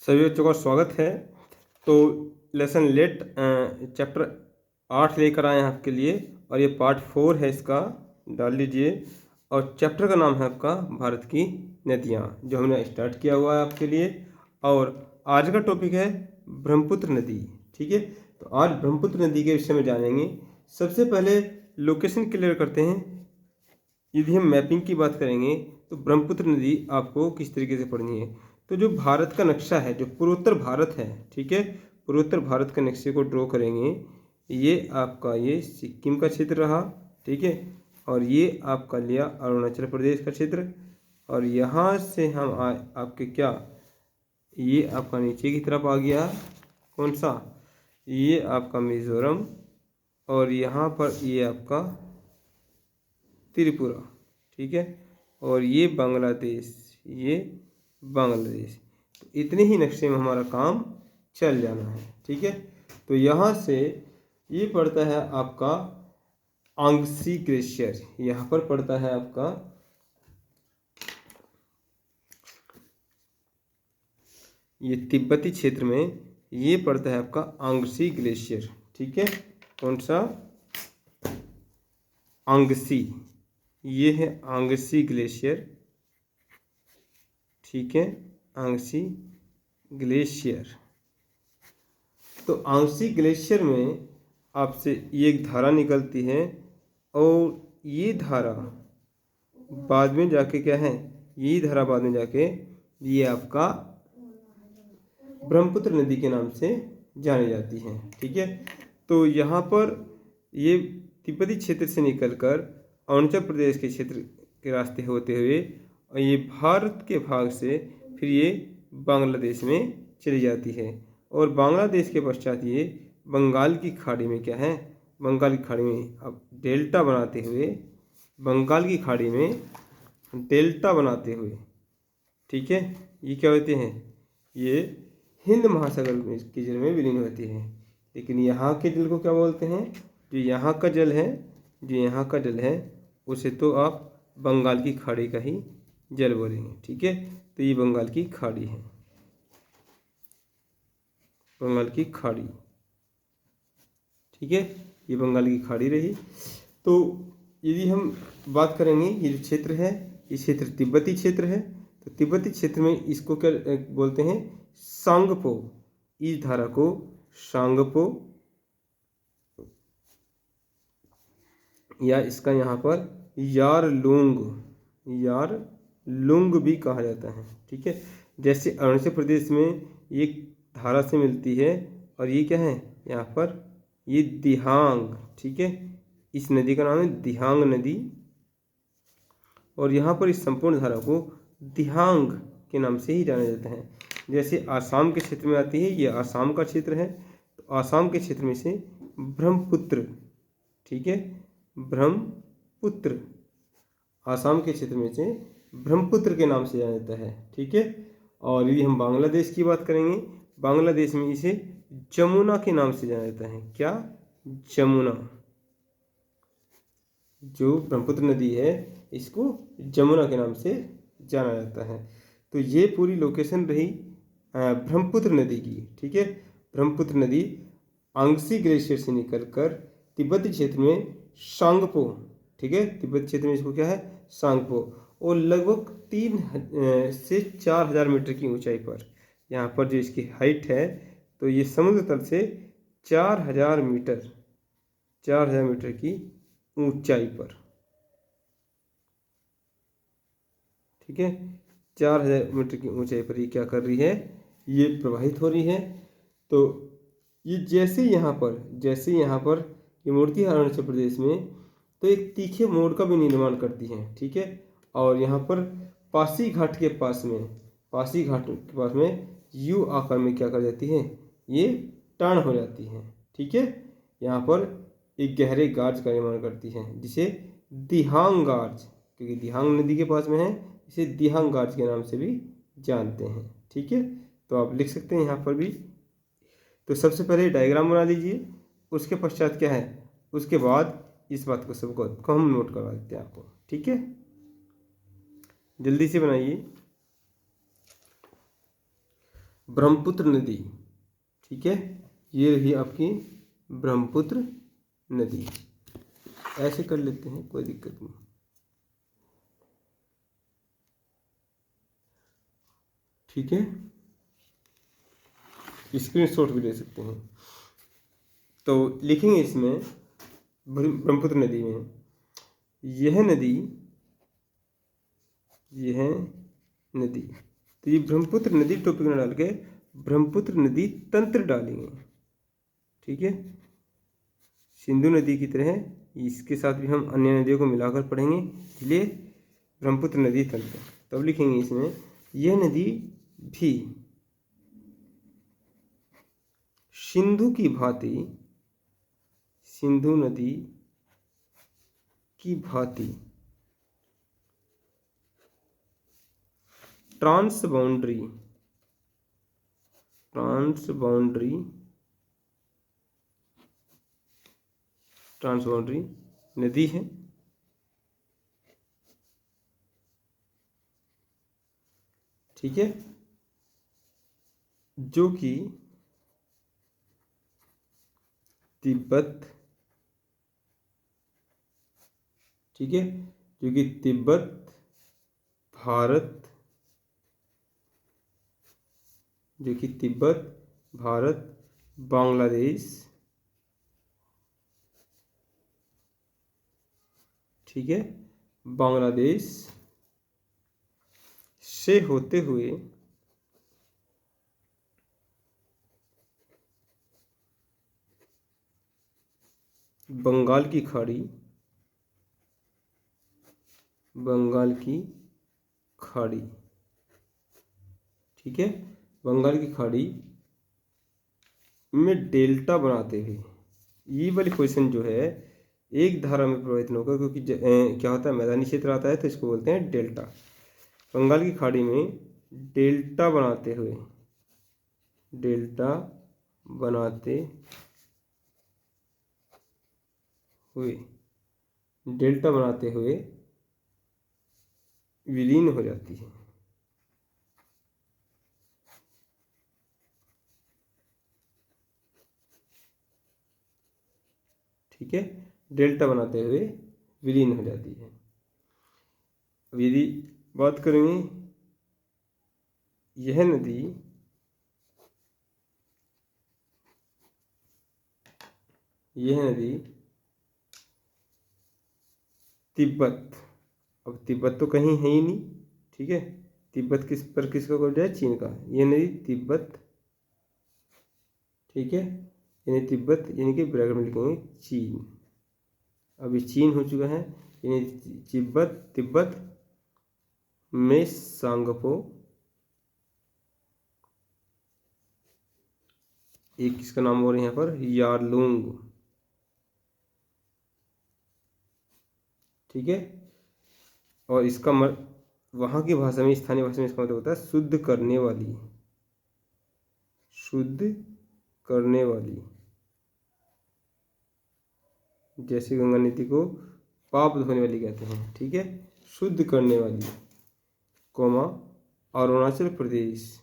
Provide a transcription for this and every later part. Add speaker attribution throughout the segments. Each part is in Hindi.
Speaker 1: सभी बच्चों का स्वागत है। तो लेसन लेट चैप्टर 8 लेकर आए हैं आपके लिए, और ये पार्ट 4 है, इसका डाल लीजिए। और चैप्टर का नाम है आपका भारत की नदियाँ, जो हमने स्टार्ट किया हुआ है आपके लिए। और आज का टॉपिक है ब्रह्मपुत्र नदी। ठीक है, तो आज ब्रह्मपुत्र नदी के विषय में जानेंगे। सबसे पहले लोकेशन क्लियर करते हैं। यदि हम मैपिंग की बात करेंगे तो ब्रह्मपुत्र नदी आपको किस तरीके से पढ़नी है। तो जो भारत का नक्शा है, जो पूर्वोत्तर भारत है, ठीक है, पूर्वोत्तर भारत के नक्शे को ड्रॉ करेंगे। ये आपका ये सिक्किम का क्षेत्र रहा, ठीक है, और ये आपका लिया अरुणाचल प्रदेश का क्षेत्र। और यहाँ से हम आपके क्या, ये आपका नीचे की तरफ आ गया, कौन सा, ये आपका मिजोरम, और यहाँ पर ये आपका त्रिपुरा, ठीक है, और ये बांग्लादेश, ये बांग्लादेश। तो इतने ही नक्शे में हमारा काम चल जाना है, ठीक है। तो यहाँ से ये पड़ता है आपका आंगसी ग्लेशियर, यहाँ पर पड़ता है आपका ये तिब्बती क्षेत्र में, ये पड़ता है आपका आंगसी ग्लेशियर, ठीक है। कौन सा, आंगसी, ये है आंगसी ग्लेशियर, ठीक है, आंगसी ग्लेशियर। तो आंगसी ग्लेशियर में आपसे ये एक धारा निकलती है, और ये धारा बाद में जाके क्या है, ये धारा बाद में जाके ये आपका ब्रह्मपुत्र नदी के नाम से जानी जाती है, ठीक है। तो यहाँ पर ये तिब्बती क्षेत्र से निकलकर अरुणाचल प्रदेश के क्षेत्र के रास्ते होते हुए, और ये भारत के भाग से फिर ये बांग्लादेश में चली जाती है। और बांग्लादेश के पश्चात ये बंगाल की खाड़ी में क्या है, बंगाल की खाड़ी में अब डेल्टा बनाते हुए, बंगाल की खाड़ी में डेल्टा बनाते हुए, ठीक है, ये क्या होते हैं, ये हिंद महासागर के जल में विलीन होती है। लेकिन यहाँ के जल को क्या बोलते हैं, जो यहाँ का जल है, जो यहाँ का जल है, उसे तो आप बंगाल की खाड़ी का ही जल बोलेंगे, ठीक है। तो ये बंगाल की खाड़ी है, बंगाल की खाड़ी, ठीक है, ये बंगाल की खाड़ी रही। तो यदि हम बात करेंगे, ये जो क्षेत्र है, ये क्षेत्र तिब्बती क्षेत्र है। तो तिब्बती क्षेत्र में इसको क्या बोलते हैं, सांगपो, इस धारा को सांगपो, या इसका यहाँ पर यारलुंग, यारलुंग भी कहा जाता है, ठीक है। जैसे अरुणाचल प्रदेश में ये धारा से मिलती है, और ये क्या है यहाँ पर, ये दिहांग, ठीक है, इस नदी का नाम है दिहांग नदी। और यहाँ पर इस संपूर्ण धारा को दिहांग के नाम से ही जाना जाता है। जैसे आसाम के क्षेत्र में आती है, ये आसाम का क्षेत्र है, तो आसाम के क्षेत्र में से ब्रह्मपुत्र, ठीक है, ब्रह्मपुत्र, आसाम के क्षेत्र में से ब्रह्मपुत्र के नाम से जाना जाता है, ठीक है। और यदि हम बांग्लादेश की बात करेंगे, बांग्लादेश में इसे जमुना के नाम से जाना जाता है। क्या, जमुना, जो ब्रह्मपुत्र नदी है, इसको जमुना के नाम से जाना जाता है। तो ये पूरी लोकेशन रही ब्रह्मपुत्र नदी की, ठीक है। ब्रह्मपुत्र नदी आंगसी ग्लेशियर से निकलकर तिब्बती क्षेत्र में सांगपो, ठीक है, तिब्बत क्षेत्र में इसको क्या है, सांगपो, और लगभग 3 से 4,000 मीटर की ऊंचाई पर, यहाँ पर जो इसकी हाइट है, तो ये समुद्र तल से 4,000 मीटर, 4,000 मीटर की ऊंचाई पर, ठीक है, 4,000 मीटर की ऊंचाई पर ये क्या कर रही है, ये प्रवाहित हो रही है। तो ये जैसे यहाँ पर ये मूर्ति है अरुणाचल प्रदेश में, तो एक तीखे मोड़ का भी निर्माण करती है, ठीक है। और यहाँ पर पासी घाट के पास में यू आकार में क्या कर जाती है, ये टर्न हो जाती है, ठीक है। यहाँ पर एक गहरे गार्ज का निर्माण करती है, जिसे दिहांग गार्ज, क्योंकि दिहांग नदी के पास में है, इसे दिहांग गार्ज के नाम से भी जानते हैं, ठीक है। तो आप लिख सकते हैं यहाँ पर भी। तो सबसे पहले डायग्राम बना लीजिए, उसके पश्चात क्या है, उसके बाद इस बात को सबको हम नोट करवा देते हैं आपको, ठीक है। जल्दी से बनाइए। ब्रह्मपुत्र नदी, ठीक है, ये रही आपकी ब्रह्मपुत्र नदी। ऐसे कर लेते हैं, कोई दिक्कत नहीं। ठीक है, स्क्रीनशॉट भी ले सकते हैं। तो लिखेंगे इसमें ब्रह्मपुत्र नदी में, यह नदी, तो ये ब्रह्मपुत्र नदी टॉपिक में डाल के ब्रह्मपुत्र नदी तंत्र डालेंगे। ठीक है, सिंधु नदी की तरह इसके साथ भी हम अन्य नदियों को मिलाकर पढ़ेंगे, इसलिए ब्रह्मपुत्र नदी तंत्र। तब लिखेंगे इसमें, यह नदी भी सिंधु की भांति, सिंधु नदी की भांति ट्रांस बाउंड्री नदी है। ठीक है, जो कि तिब्बत, ठीक है, जो कि तिब्बत, भारत, जो कि तिब्बत, भारत, बांग्लादेश, ठीक है, बांग्लादेश से होते हुए बंगाल की खाड़ी, ठीक है, बंगाल की खाड़ी में डेल्टा बनाते हुए, ये वाली क्वेश्चन जो है एक धारा में प्रभावित नहीं होगा, क्योंकि क्या होता है, मैदानी क्षेत्र आता है तो इसको बोलते हैं डेल्टा। बंगाल की खाड़ी में डेल्टा बनाते हुए, विलीन हो जाती है। ठीक है, डेल्टा बनाते हुए विलीन हो जाती है। अब यदि बात करेंगे, यह नदी तिब्बत, अब तिब्बत तो कहीं है ही नहीं, ठीक है, तिब्बत किसका कोड है, चीन का। यह नदी तिब्बत, ठीक है, यानी तिब्बत, यानी कि ब्रैकेट में लिखेंगे चीन, अभी चीन हो चुका है, यानी तिब्बत में सांगपो, एक किसका नाम हो रहा है यहाँ पर, यारलुंग, ठीक है, और इसका वहाँ की भाषा में, स्थानीय भाषा में इसका मतलब होता है शुद्ध करने वाली, जैसे गंगा नदी को पाप धोने वाली कहते हैं, ठीक है, शुद्ध करने वाली, कोमा अरुणाचल प्रदेश,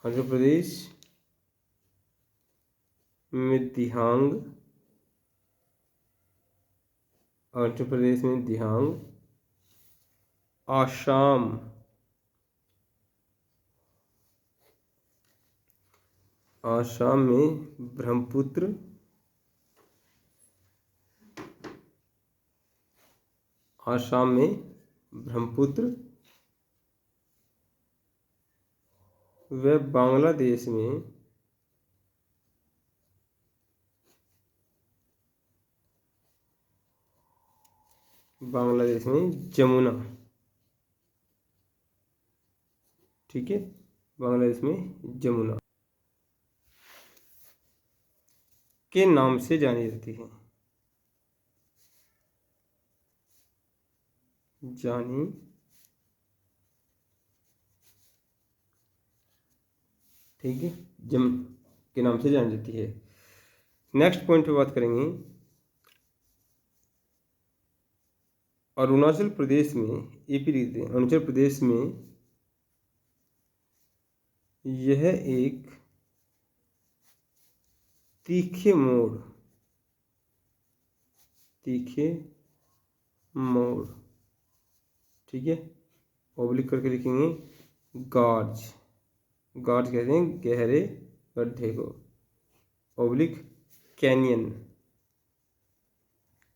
Speaker 1: आंध्र प्रदेश में दिहांग, आंध्र प्रदेश में दिहांग, आसाम में ब्रह्मपुत्र, व बांग्लादेश में जमुना, ठीक है, बांग्लादेश में जमुना के नाम से जानी जाती है, ठीक है, के नाम से जानी जाती है। नेक्स्ट पॉइंट पे बात करेंगे, अरुणाचल प्रदेश में, एपी लिखते हैं, अरुणाचल प्रदेश में यह एक तीखे मोड़, तीखे मोड़, ठीक है, ओब्लिक करके लिखेंगे गार्ज, गार्ज कहते हैं गहरे गड्ढे को, ओब्लिक कैनियन,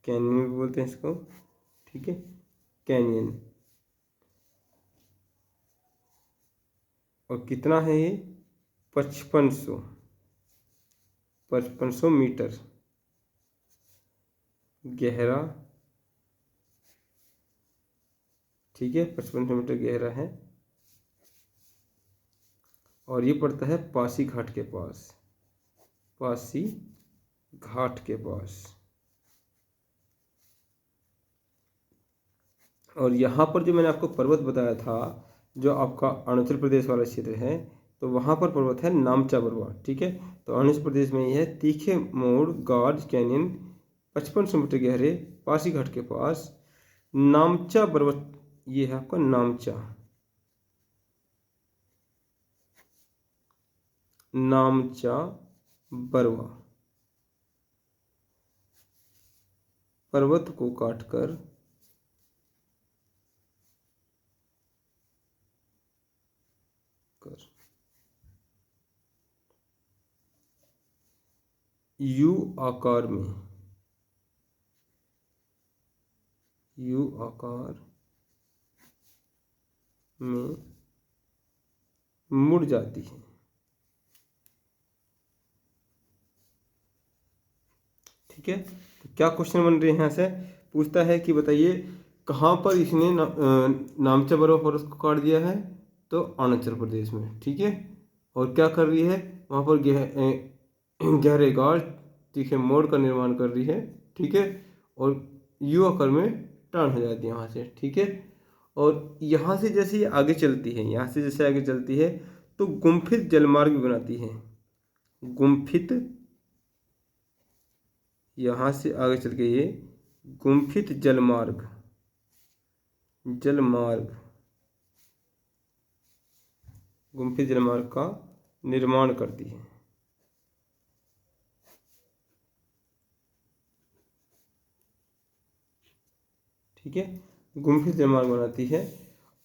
Speaker 1: कैनियन भी बोलते हैं इसको, ठीक है, कैनियन। और कितना है ये? 5500 मीटर गहरा, ठीक है, 5500 मीटर गहरा है। और ये पड़ता है पासी घाट के पास, पासी घाट के पास। और यहाँ पर जो मैंने आपको पर्वत बताया था, जो आपका अरुणाचल प्रदेश वाला क्षेत्र है, तो वहाँ पर पर्वत है नामचा पर्वत, ठीक है। तो अरुणाचल प्रदेश में यह तीखे मोड़ गार्ज कैनियन 5500 मीटर गहरे पासी घाट के पास नामचा पर्वत, ये है आपका नामचा, नामचा बरवा, पर्वत को काटकर यू आकार में, यू आकार में मुड़ जाती है, ठीक है। तो क्या क्वेश्चन बन रहे हैं? यहाँ से पूछता है कि बताइए कहाँ पर इसने नामचा बर्फ फॉरेस्ट को काट दिया है? तो अरुणाचल प्रदेश में, ठीक है। और क्या कर रही है वहाँ पर? गहरे गाढ़ तीखे मोड़ का निर्माण कर रही है, ठीक है। और यू आकार में टर्न हो जाती है यहाँ से, ठीक है। और यहाँ से जैसे ये आगे चलती है, यहाँ से जैसे आगे चलती है तो गुम्फित जलमार्ग भी बनाती है, गुम्फित, यहाँ से आगे चल के ये गुम्फित जलमार्ग, जलमार्ग, गुम्फित जलमार्ग का निर्माण करती है, ठीक है। गुम्फित जलमार्ग बनाती है।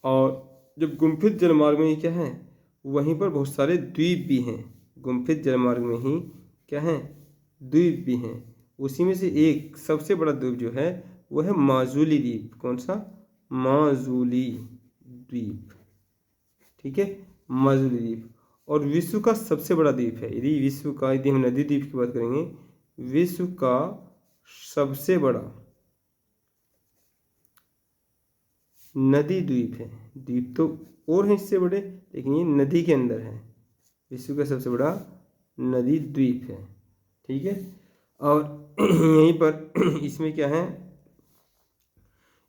Speaker 1: और जब गुम्फित जलमार्ग में ये क्या है, वहीं पर बहुत सारे द्वीप भी हैं, गुम्फित जलमार्ग में ही क्या है, द्वीप भी हैं। उसी में से एक सबसे बड़ा द्वीप जो है वो है माजुली द्वीप। कौन सा? माजुली द्वीप, ठीक है, माजुली द्वीप। और विश्व का सबसे बड़ा द्वीप है, यदि विश्व का, यदि हम नदी द्वीप की बात करेंगे, विश्व का सबसे बड़ा नदी द्वीप है, द्वीप तो और हैं इससे बड़े, लेकिन ये नदी के अंदर है, विश्व का सबसे बड़ा नदी द्वीप है, ठीक है। और यहीं पर इसमें क्या है,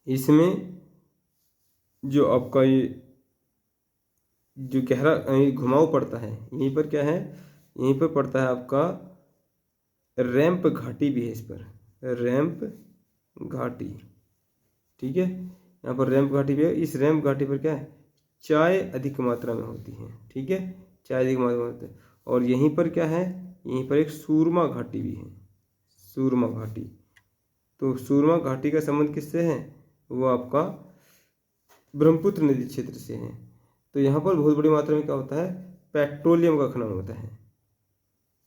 Speaker 1: इसमें जो आपका ये जो गहरा घुमाव पड़ता है, यहीं पर क्या है, यहीं पर पड़ता है आपका रैंप घाटी भी है, इस पर रैंप घाटी, ठीक है। यहाँ पर रैंप घाटी भी है। इस रैंप घाटी पर क्या है, चाय अधिक मात्रा में होती है, ठीक है, चाय अधिक मात्रा में होती है। और यहीं पर क्या है, यहीं पर एक सूरमा घाटी भी है, सूरमा घाटी। तो सूरमा घाटी का संबंध किससे है? वो आपका ब्रह्मपुत्र नदी क्षेत्र से है। तो यहाँ पर बहुत बड़ी मात्रा में क्या होता है, पेट्रोलियम का खनन होता है,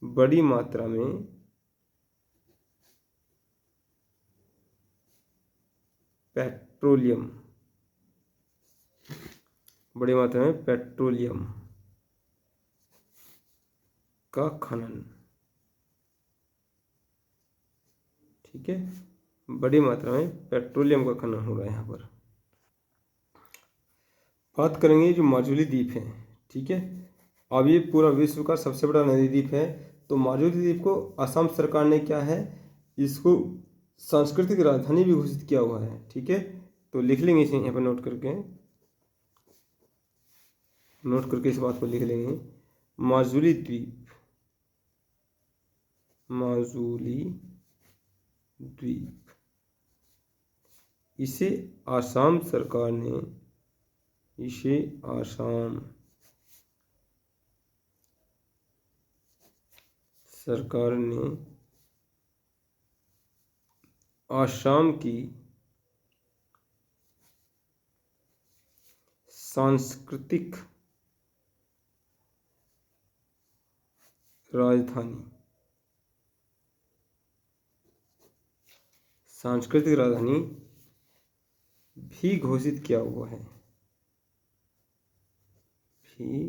Speaker 1: बड़ी मात्रा में पेट्रोलियम, बड़ी मात्रा में पेट्रोलियम का खनन, ठीक है, बड़ी मात्रा में पेट्रोलियम का खनन हो रहा है यहाँ पर। बात करेंगे जो माजुली द्वीप है, ठीक है। अब ये पूरा विश्व का सबसे बड़ा नदी द्वीप है। तो माजुली द्वीप को असम सरकार ने क्या है, इसको सांस्कृतिक राजधानी भी घोषित किया हुआ है, ठीक है। तो लिख लेंगे इसे यहाँ पर, नोट करके, नोट करके इस बात को लिख लेंगे, माजुली द्वीप, माजुली द्वीप इसे आसाम सरकार ने, इसे आसाम सरकार ने आसाम की सांस्कृतिक राजधानी, सांस्कृतिक राजधानी भी घोषित किया हुआ है, भी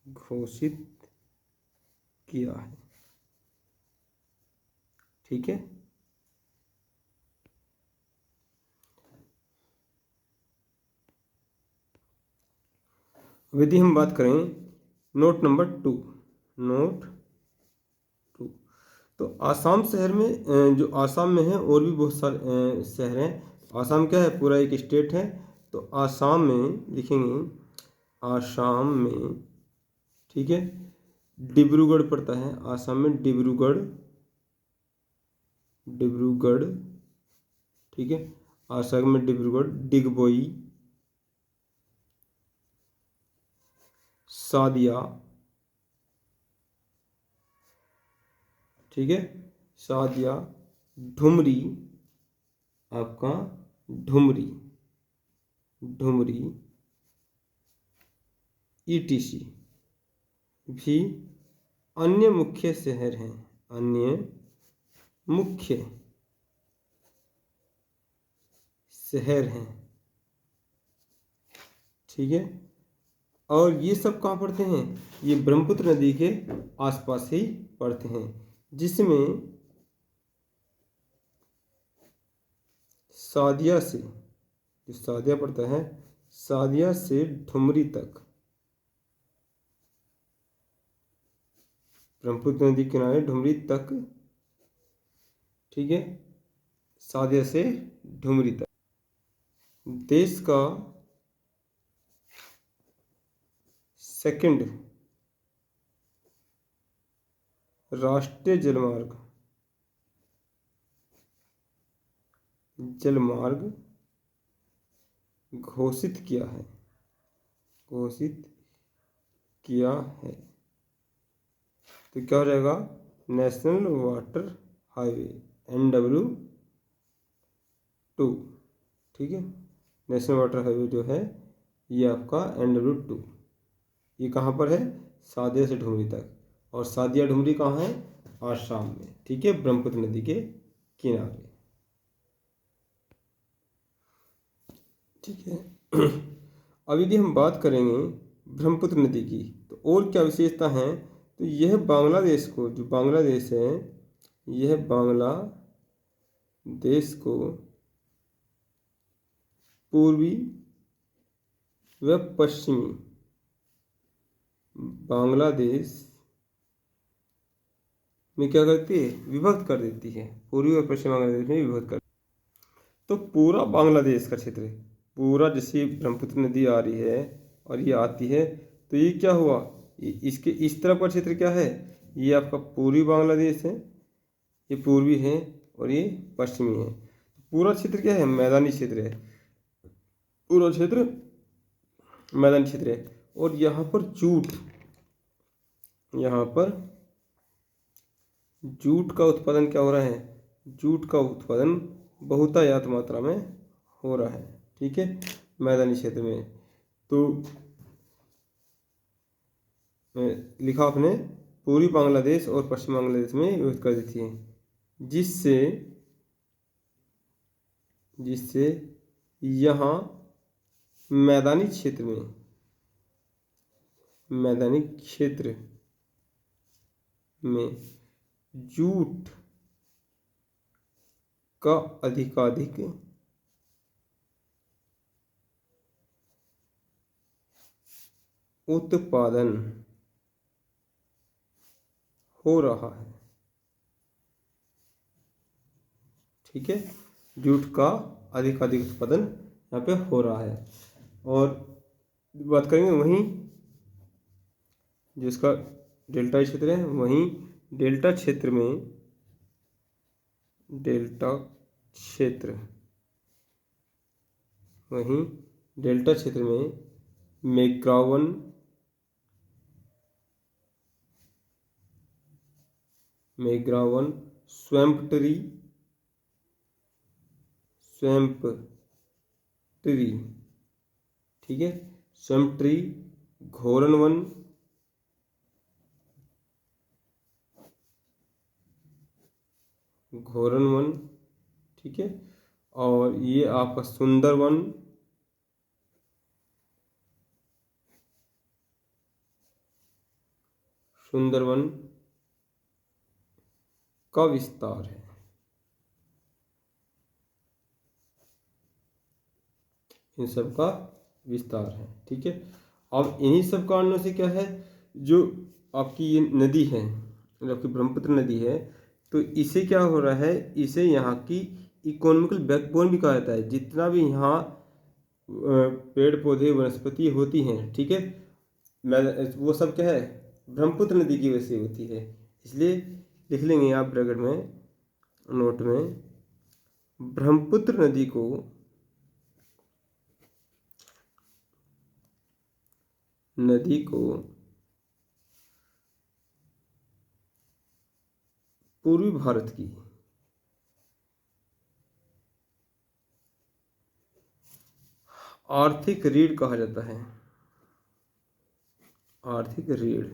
Speaker 1: घोषित किया है। ठीक है, यदि हम बात करें नोट नंबर 2, नोट 2, तो आसाम शहर में जो आसाम में है और भी बहुत सारे शहर हैं। आसाम क्या है, पूरा एक स्टेट है। तो आसाम में लिखेंगे, आसाम में, ठीक है, डिब्रूगढ़ पड़ता है। आसाम में डिब्रूगढ़, डिब्रूगढ़, ठीक है। आसाम में डिब्रूगढ़, डिगबोई, सादिया, ठीक है, सादिया, ढुमरी, आपका ढुमरी, ढुमरी, ईटीसी भी अन्य मुख्य शहर हैं, अन्य मुख्य शहर हैं। ठीक है, और ये सब कहाँ पड़ते हैं, ये ब्रह्मपुत्र नदी के आसपास ही पड़ते हैं, जिसमें सादिया से, जो सादिया पड़ता है, सादिया से ढुमरी तक, ब्रह्मपुत्र नदी किनारे ढुमरी तक, ठीक है, सादिया से ढुमरी तक देश का सेकंड राष्ट्रीय जलमार्ग, जलमार्ग घोषित किया है, घोषित किया है। तो क्या हो जाएगा, नेशनल वाटर हाईवे, NW2, ठीक है। नेशनल वाटर हाईवे जो है ये आपका NW2, ये कहाँ पर है, सादिया से ढुमरी तक। और सादिया ढुमरी कहाँ है, आसाम में, ठीक है, ब्रह्मपुत्र नदी के किनारे। ठीक है, अब यदि हम बात करेंगे ब्रह्मपुत्र नदी की, तो और क्या विशेषता है, तो यह बांग्लादेश को, जो बांग्लादेश है, यह बांग्लादेश को पूर्वी व पश्चिमी, बांग्लादेश में क्या करती है, विभक्त कर देती है, पूर्वी और पश्चिमी बांग्लादेश में विभक्त कर। तो पूरा बांग्लादेश का क्षेत्र, पूरा जैसे ब्रह्मपुत्र नदी आ रही है और ये आती है, तो ये क्या हुआ, इसके इस तरफ का क्षेत्र क्या है, ये आपका पूर्वी बांग्लादेश है, ये पूर्वी है और ये पश्चिमी है। पूरा क्षेत्र क्या है, मैदानी क्षेत्र है, पूरा क्षेत्र मैदानी क्षेत्र है। और यहाँ पर जूट, यहाँ पर जूट का उत्पादन क्या हो रहा है, जूट का उत्पादन बहुतायत मात्रा में हो रहा है, ठीक है, मैदानी क्षेत्र में। तो लिखा आपने पूर्वी बांग्लादेश और पश्चिम बांग्लादेश में विभक्त कर देती है, जिससे यहाँ मैदानी क्षेत्र में, मैदानी क्षेत्र में जूट का अधिकाधिक उत्पादन हो रहा है, ठीक है, जूट का अधिकाधिक उत्पादन यहाँ पे हो रहा है। और बात करेंगे वहीं जिसका डेल्टा क्षेत्र है, वहीं डेल्टा क्षेत्र में, डेल्टा क्षेत्र, वहीं डेल्टा क्षेत्र में मैक्गॉवन, स्वैम्प ट्री, ठीक है, स्वैम्प ट्री, घोरन वन, ठीक है, और ये आपका सुंदरवन, का विस्तार है। इन सब का विस्तार है, ठीक है। अब इन्हीं सब कारणों से क्या है, जो आपकी ये नदी है, जो आपकी ब्रह्मपुत्र नदी है, तो इसे क्या हो रहा है, इसे यहाँ की इकोनॉमिकल बैकबोन भी कहा जाता है। जितना भी यहाँ पेड़ पौधे वनस्पति होती हैं, ठीक है, वो सब क्या है, ब्रह्मपुत्र नदी की वजह से होती है। इसलिए लिख लेंगे आप ब्रैकेट में, नोट में, ब्रह्मपुत्र नदी को पूर्वी भारत की आर्थिक रीढ़ कहा जाता है, आर्थिक रीढ़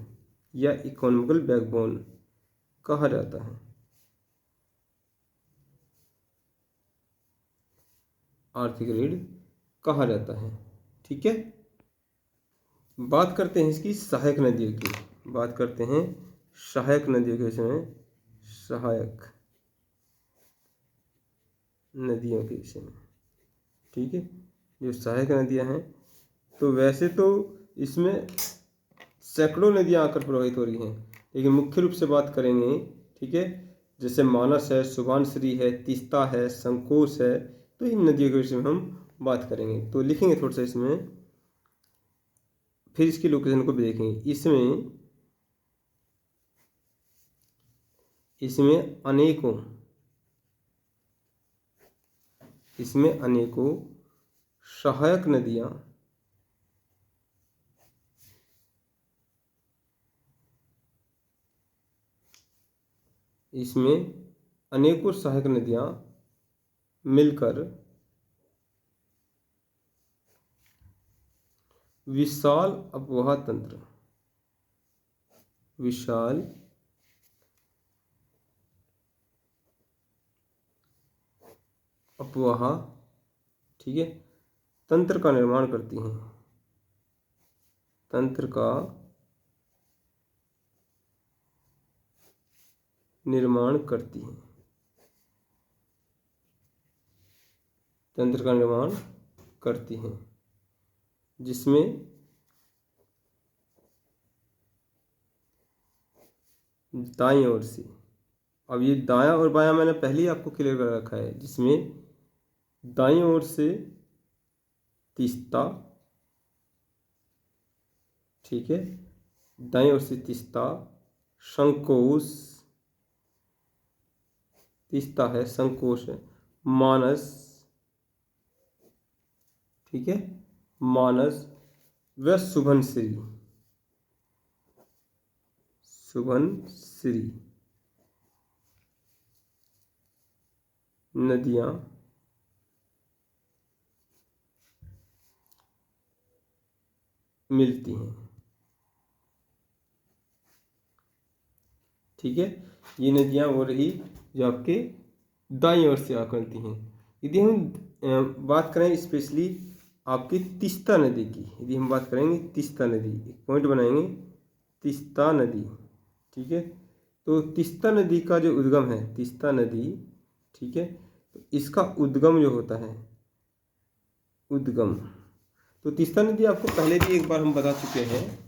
Speaker 1: या इकोनॉमिकल बैकबोन कहा जाता है, आर्थिक रीढ़ कहा जाता है, ठीक है। बात करते हैं इसकी सहायक नदियों की, बात करते हैं सहायक नदियों के विषय में, सहायक नदियों के विषय में, ठीक है। जो सहायक नदियां हैं, तो वैसे तो इसमें सैकड़ों नदियां आकर प्रवाहित हो रही हैं, लेकिन मुख्य रूप से बात करेंगे, ठीक है, जैसे मानस है, सुबनसिरी है, तीस्ता है, संकोश है, तो इन नदियों के विषय में हम बात करेंगे। तो लिखेंगे थोड़ा सा इसमें, फिर इसकी लोकेशन को भी देखेंगे। इसमें अनेकों सहायक नदियां मिलकर विशाल अपवाह तंत्र, ठीक है, तंत्र का निर्माण करती हैं, तंत्र का निर्माण करती हैं, जिसमें दाईं ओर से, अब ये दायां और बायां मैंने पहले ही आपको क्लियर कर रखा है, जिसमें दाईं ओर से तीस्ता, ठीक है, दाईं ओर से तीस्ता, संकोश, तीस्ता है, संकोश है, मानस, ठीक है, मानस व सुबनसिरी नदियां मिलती हैं, ठीक है। ये नदियां वो रही जो आपके दाईं ओर से आकर हैं। यदि हम बात करें स्पेशली आपकी तीस्ता नदी की, यदि हम बात करेंगे तीस्ता नदी, एक पॉइंट बनाएंगे, तीस्ता नदी, ठीक है। तो तीस्ता नदी का जो उद्गम है, तीस्ता नदी, ठीक है, तो इसका उद्गम जो होता है, तो तीस्ता नदी आपको पहले भी एक बार हम बता चुके हैं।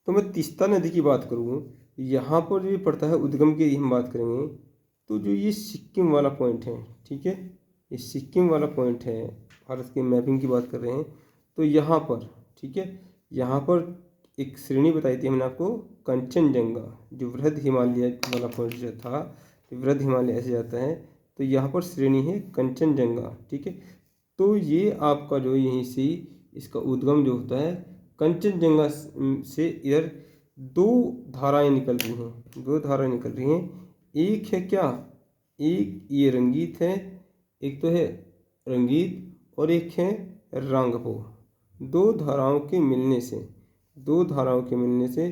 Speaker 1: तो मैं तीस्ता नदी की बात करूँ, यहाँ पर जो पड़ता है उद्गम की हम बात करेंगे, तो जो ये सिक्किम वाला पॉइंट है, ठीक है, ये सिक्किम वाला पॉइंट है, भारत की मैपिंग की बात कर रहे हैं, तो यहाँ पर, ठीक है, यहाँ पर एक श्रेणी बताई थी हमने आपको, कंचनजंगा, जो वृहद हिमालय वाला पॉइंट जो था, वृद्ध हिमालय ऐसे जाता है। तो यहाँ पर श्रेणी है कंचनजंगा, ठीक है। तो ये आपका जो यहीं से इसका उद्गम जो होता है कंचनजंगा से इधर दो धाराएं निकल रही हैं, दो धाराएं निकल रही हैं। एक है क्या, एक ये रंगीत है, एक तो है रंगीत और एक है रांगपो। दो धाराओं के मिलने से, दो धाराओं के मिलने से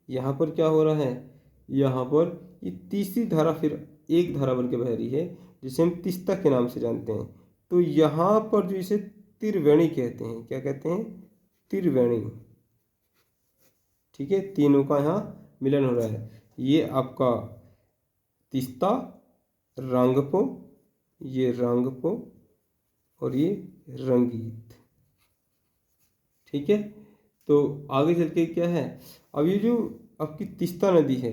Speaker 1: यहाँ पर क्या हो रहा है, यहाँ पर ये तीसरी धारा फिर एक धारा बन के बह रही है जिसे हम तीस्ता के नाम से जानते हैं। तो यहाँ पर जो इसे त्रिवेणी कहते हैं, क्या कहते हैं, त्रिवेणी, ठीक है। तीनों का यहाँ मिलन हो रहा है। ये आपका तीस्ता, रांगपो, ये रांगपो और ये रंगीत, ठीक है। तो आगे चल के क्या है, अब ये जो आपकी तीस्ता नदी है,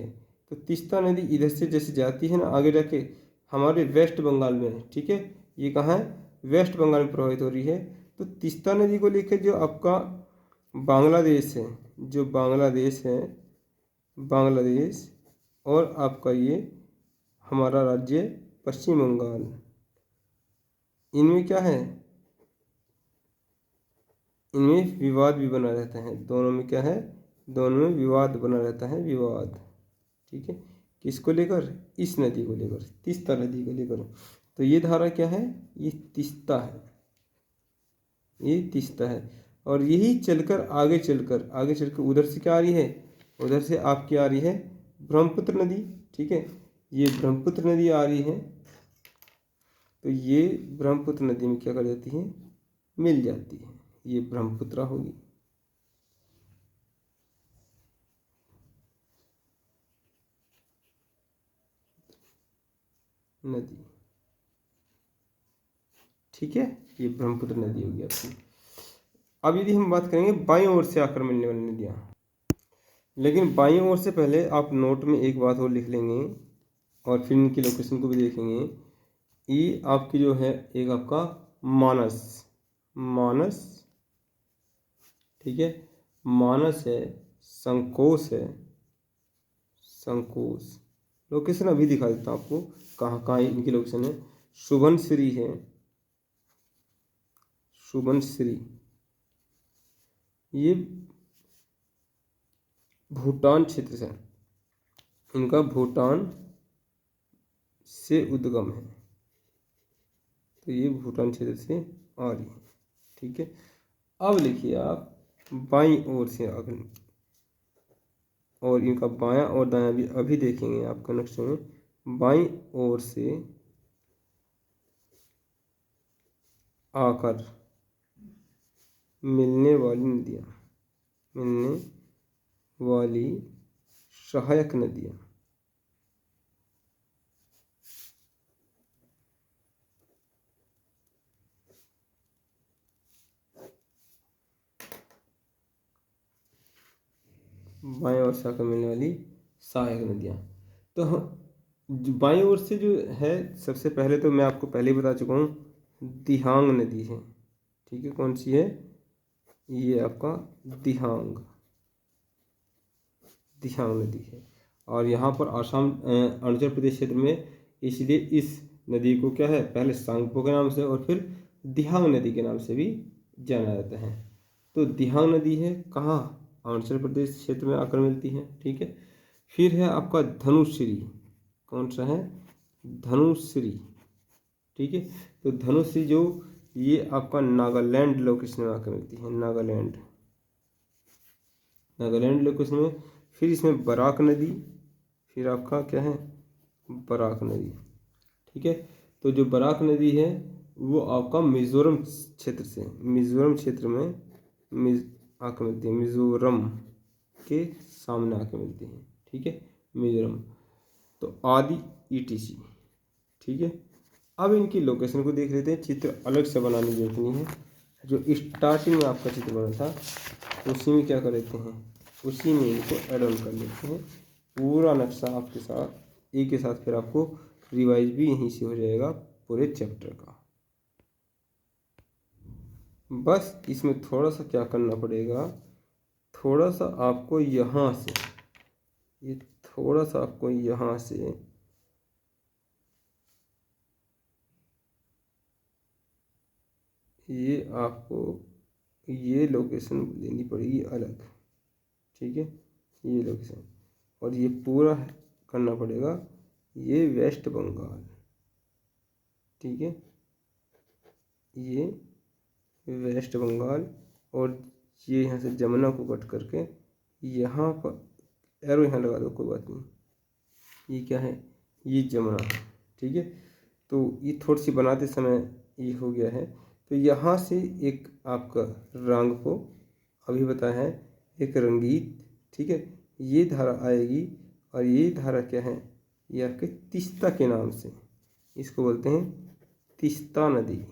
Speaker 1: तो तीस्ता नदी इधर से जैसे जाती है ना आगे जाके हमारे वेस्ट बंगाल में, ठीक है। ये कहाँ है, वेस्ट बंगाल में प्रभावित हो रही है। तो तीस्ता नदी को लेकर जो आपका बांग्लादेश है, जो बांग्लादेश है, बांग्लादेश और आपका ये हमारा राज्य पश्चिम बंगाल, इनमें क्या है, इनमें विवाद भी बना रहता है। दोनों में क्या है, दोनों में विवाद बना रहता है, विवाद, ठीक है। किसको लेकर, इस नदी को लेकर, तीस्ता नदी को लेकर। तो ये धारा क्या है, ये तीस्ता है, ये तीस्ता है। और यही चलकर आगे चलकर उधर से क्या आ रही है, उधर से आपकी आ रही है ब्रह्मपुत्र नदी, ठीक है। ये ब्रह्मपुत्र नदी आ रही है। तो ये ब्रह्मपुत्र नदी में क्या कर जाती है, मिल जाती है, ये ब्रह्मपुत्र होगी। नदी, ठीक है, ये ब्रह्मपुत्र नदी होगी आपकी। अब यदि हम बात करेंगे बाईं ओर से आकर मिलने वाली नदियाँ, लेकिन बाईं ओर से पहले आप नोट में एक बात और लिख लेंगे और फिर इनकी लोकेशन को भी देखेंगे। ये आपकी जो है एक आपका मानस, मानस, ठीक है, मानस है, संकोश है, संकोश। लोकेशन अभी दिखा देता हूँ आपको कहाँ कहाँ इनकी लोकेशन है। सुबनसिरी है, सुबनसिरी, ये भूटान क्षेत्र से, इनका भूटान से उद्गम है। तो ये भूटान क्षेत्र से आ रही है, ठीक है। अब लिखिए आप बाईं ओर से आगे, और इनका बायां और दायां भी अभी देखेंगे आप कनेक्शन में। बाईं ओर से आकर मिलने वाली नदियाँ, मिलने वाली सहायक नदियाँ, बाएं ओर से आकर मिलने वाली सहायक नदियाँ। तो बाईं ओर से जो है, सबसे पहले तो मैं आपको पहले ही बता चुका हूँ, दिहांग नदी है, ठीक है। कौन सी है, ये आपका दिहांग, दिहांग नदी है। और यहाँ पर आसाम अरुणाचल प्रदेश क्षेत्र में, इसलिए इस नदी को क्या है, पहले सांगपो के नाम से और फिर दिहांग नदी के नाम से भी जाना जाता है। तो दिहांग नदी है कहाँ, अरुणाचल प्रदेश क्षेत्र में आकर मिलती है, ठीक है। फिर है आपका धनुश्री, कौन सा है, धनुश्री, ठीक है। तो धनुश्री जो ये आपका नागालैंड लोकेशन में आकर मिलती है, नागालैंड, नागालैंड लोकेशन में। फिर इसमें बराक नदी, फिर आपका क्या है, बराक नदी, ठीक है। तो जो बराक नदी है वो आपका मिजोरम क्षेत्र से, मिजोरम क्षेत्र में आकर मिलती है, मिजोरम के सामने आकर मिलती है, ठीक है, मिजोरम। तो आदि ETC, ठीक है। अब इनकी लोकेशन को देख लेते हैं, चित्र अलग से बनाने की जरूरत नहीं है। जो स्टार्टिंग में आपका चित्र बना था उसी में क्या कर लेते हैं, उसी में इनको ऐड ऑन कर लेते हैं। पूरा नक्शा आपके साथ एक के साथ फिर आपको रिवाइज भी यहीं से हो जाएगा पूरे चैप्टर का। बस इसमें थोड़ा सा क्या करना पड़ेगा, थोड़ा सा आपको यहाँ से, ये थोड़ा सा आपको यहाँ से ये आपको ये लोकेशन लेनी पड़ेगी अलग, ठीक है, ये लोकेशन, और ये पूरा करना पड़ेगा, ये वेस्ट बंगाल, ठीक है, ये वेस्ट बंगाल, और ये यहाँ से जमुना को कट करके यहाँ पर एरो यहाँ लगा दो, कोई बात नहीं, ये क्या है, ये जमुना है, ठीक है। तो ये थोड़ी सी बनाते समय ये हो गया है। तो यहाँ से एक आपका रंग को अभी बताया है, एक रंगीत, ठीक है, ये धारा आएगी, और ये धारा क्या है, ये आपके तीस्ता के नाम से, इसको बोलते हैं तीस्ता नदी,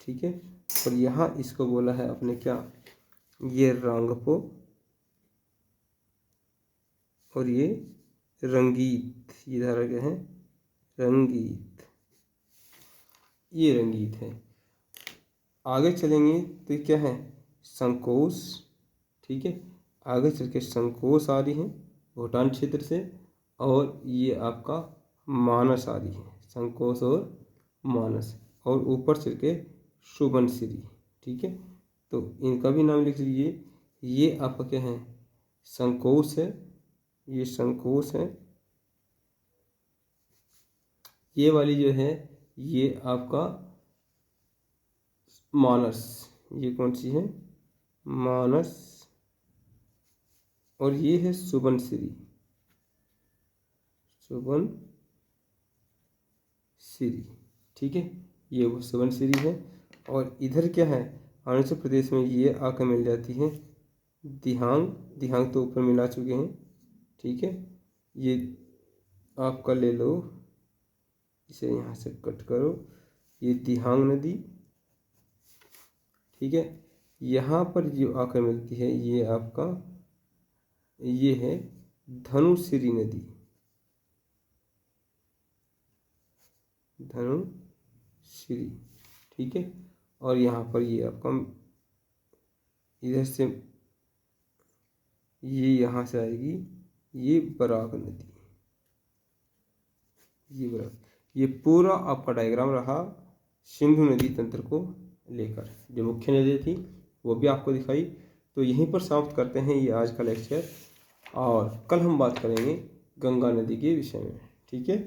Speaker 1: ठीक है। और यहाँ इसको बोला है अपने क्या, ये रंगपो, और ये रंगीत, ये धारा क्या है, रंगीत, ये रंगीत है। आगे चलेंगे तो ये क्या है, संकोश, ठीक है, आगे चल के संकोश आ रही है भूटान क्षेत्र से, और ये आपका मानस आ रही है, संकोश और मानस, और ऊपर चल के सुबनसिरी, ठीक है। तो इनका भी नाम लिख लीजिए। ये आपका क्या है, संकोश है, ये संकोश है, ये वाली जो है ये आपका मानस, ये कौन सी है, मानस, और ये है सुबनसिरी, सुबनसिरी, ठीक है, ये वो सुबनसिरी है। और इधर क्या है, अरुणाचल प्रदेश में ये आकर मिल जाती है दिहांग, दिहांग तो ऊपर मिला चुके हैं, ठीक है। ये आपका ले लो, इसे यहाँ से कट करो, ये दिहांग नदी, ठीक है। यहाँ पर जो आकर मिलती है ये आपका, ये है धनुषिरी नदी, धनुषिरी, ठीक है। और यहाँ पर ये आपका इधर से, ये यहाँ से आएगी, ये बराक नदी, ये बराक, ये पूरा आपका डायग्राम रहा सिंधु नदी तंत्र को लेकर, जो मुख्य नदी थी वो भी आपको दिखाई। तो यहीं पर समाप्त करते हैं ये आज का लेक्चर, और कल हम बात करेंगे गंगा नदी के विषय में, ठीक है।